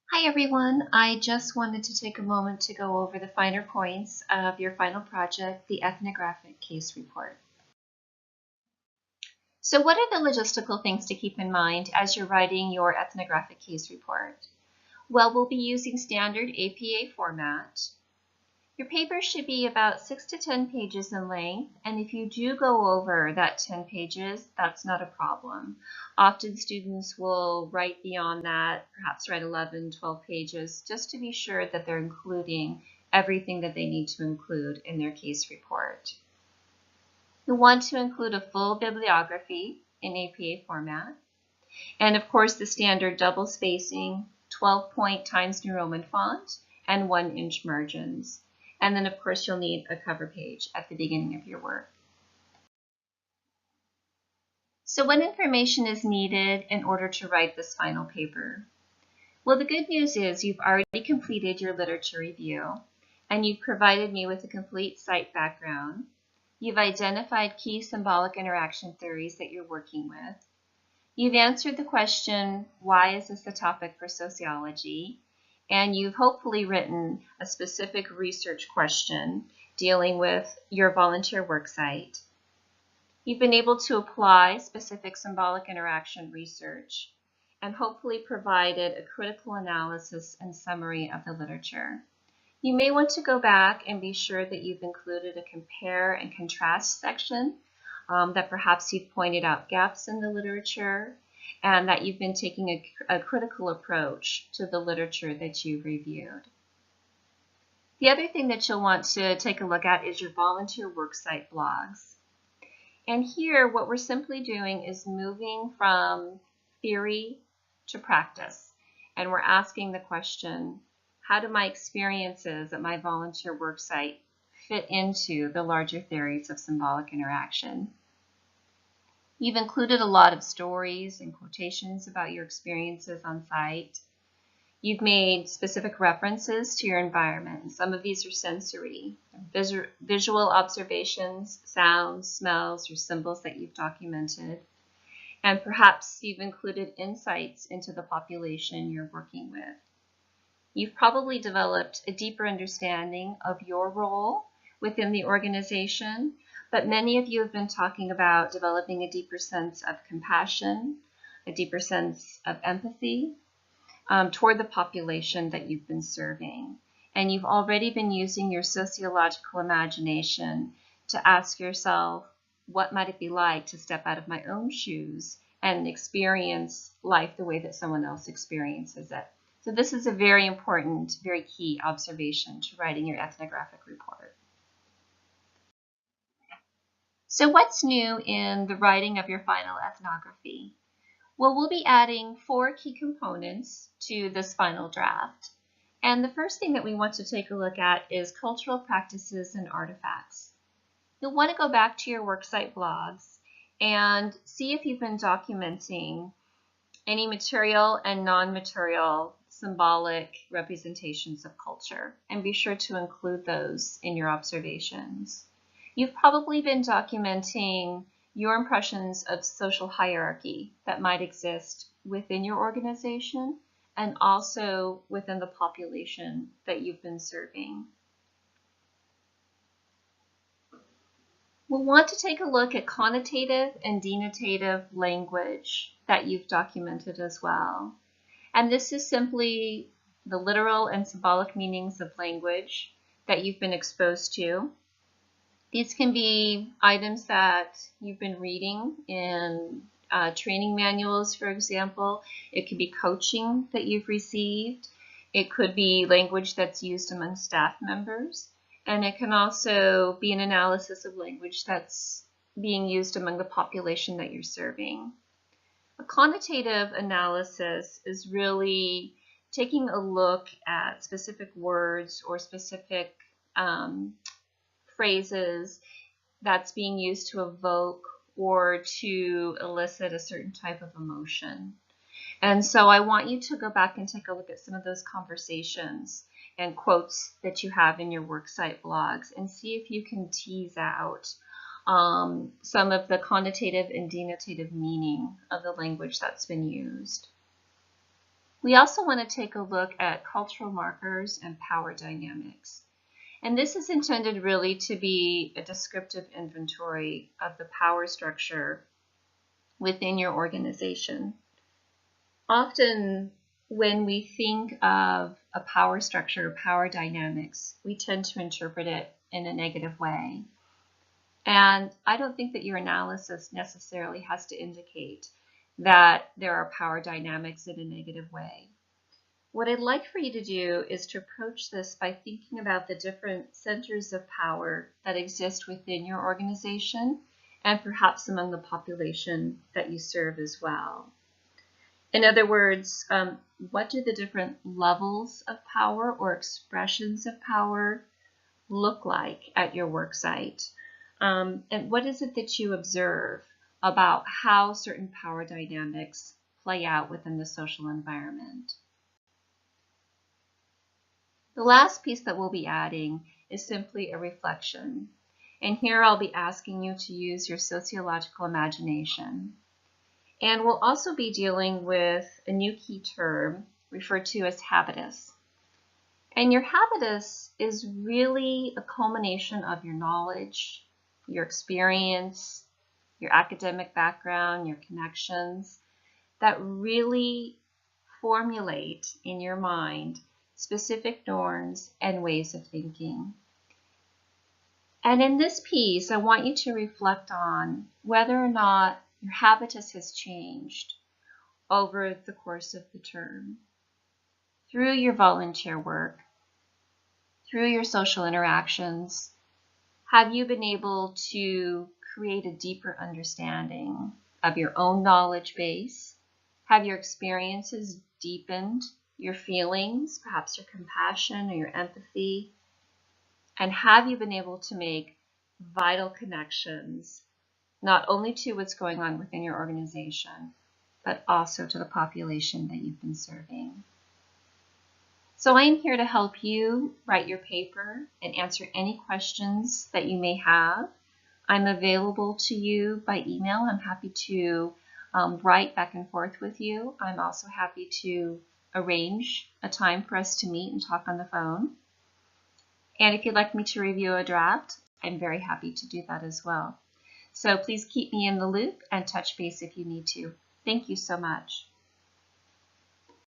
Hi everyone, I just wanted to take a moment to go over the finer points of your final project, the ethnographic case report. So what are the logistical things to keep in mind as you're writing your ethnographic case report? Well, we'll be using standard APA format. Your paper should be about 6 to 10 pages in length, and if you do go over that 10 pages, that's not a problem. Often students will write beyond that, perhaps write 11, 12 pages, just to be sure that they're including everything that they need to include in their case report. You'll want to include a full bibliography in APA format, and of course the standard double spacing, 12-point Times New Roman font, and 1-inch margins. And then, of course, you'll need a cover page at the beginning of your work. So what information is needed in order to write this final paper? Well, the good news is you've already completed your literature review, and you've provided me with a complete site background. You've identified key symbolic interaction theories that you're working with. You've answered the question, why is this a topic for sociology? And you've hopefully written a specific research question dealing with your volunteer worksite. You've been able to apply specific symbolic interaction research and hopefully provided a critical analysis and summary of the literature. You may want to go back and be sure that you've included a compare and contrast section, that perhaps you've pointed out gaps in the literature, and that you've been taking a critical approach to the literature that you've reviewed. The other thing that you'll want to take a look at is your volunteer worksite blogs. And here, what we're simply doing is moving from theory to practice. And we're asking the question, how do my experiences at my volunteer worksite fit into the larger theories of symbolic interaction? You've included a lot of stories and quotations about your experiences on site. You've made specific references to your environment. Some of these are sensory, visual observations, sounds, smells, or symbols that you've documented. And perhaps you've included insights into the population you're working with. You've probably developed a deeper understanding of your role within the organization, but many of you have been talking about developing a deeper sense of compassion, a deeper sense of empathy toward the population that you've been serving. And you've already been using your sociological imagination to ask yourself, what might it be like to step out of my own shoes and experience life the way that someone else experiences it? So this is a very important, very key observation to writing your ethnographic report. So what's new in the writing of your final ethnography? Well, we'll be adding 4 key components to this final draft. And the first thing that we want to take a look at is cultural practices and artifacts. You'll want to go back to your worksite blogs and see if you've been documenting any material and non-material symbolic representations of culture, and be sure to include those in your observations. You've probably been documenting your impressions of social hierarchy that might exist within your organization and also within the population that you've been serving. We'll want to take a look at connotative and denotative language that you've documented as well. And this is simply the literal and symbolic meanings of language that you've been exposed to. These can be items that you've been reading in training manuals, for example. It could be coaching that you've received. It could be language that's used among staff members. And it can also be an analysis of language that's being used among the population that you're serving. A connotative analysis is really taking a look at specific words or specific phrases that's being used to evoke or to elicit a certain type of emotion. And so I want you to go back and take a look at some of those conversations and quotes that you have in your worksite blogs and see if you can tease out some of the connotative and denotative meaning of the language that's been used. We also want to take a look at cultural markers and power dynamics. And this is intended really to be a descriptive inventory of the power structure within your organization. Often when we think of a power structure, power dynamics, we tend to interpret it in a negative way. And I don't think that your analysis necessarily has to indicate that there are power dynamics in a negative way. What I'd like for you to do is to approach this by thinking about the different centers of power that exist within your organization and perhaps among the population that you serve as well. In other words, what do the different levels of power or expressions of power look like at your work site? And what is it that you observe about how certain power dynamics play out within the social environment? The last piece that we'll be adding is simply a reflection. And here I'll be asking you to use your sociological imagination. And we'll also be dealing with a new key term referred to as habitus. And your habitus is really a culmination of your knowledge, your experience, your academic background, your connections that really formulate in your mind specific norms and ways of thinking. And in this piece, I want you to reflect on whether or not your habitus has changed over the course of the term. Through your volunteer work, through your social interactions, have you been able to create a deeper understanding of your own knowledge base? Have your experiences deepened your feelings, perhaps your compassion or your empathy? And have you been able to make vital connections, not only to what's going on within your organization, but also to the population that you've been serving? So I am here to help you write your paper and answer any questions that you may have. I'm available to you by email. I'm happy to write back and forth with you. I'm also happy to arrange a time for us to meet and talk on the phone. And if you'd like me to review a draft, I'm very happy to do that as well. So please keep me in the loop and touch base if you need to. Thank you so much.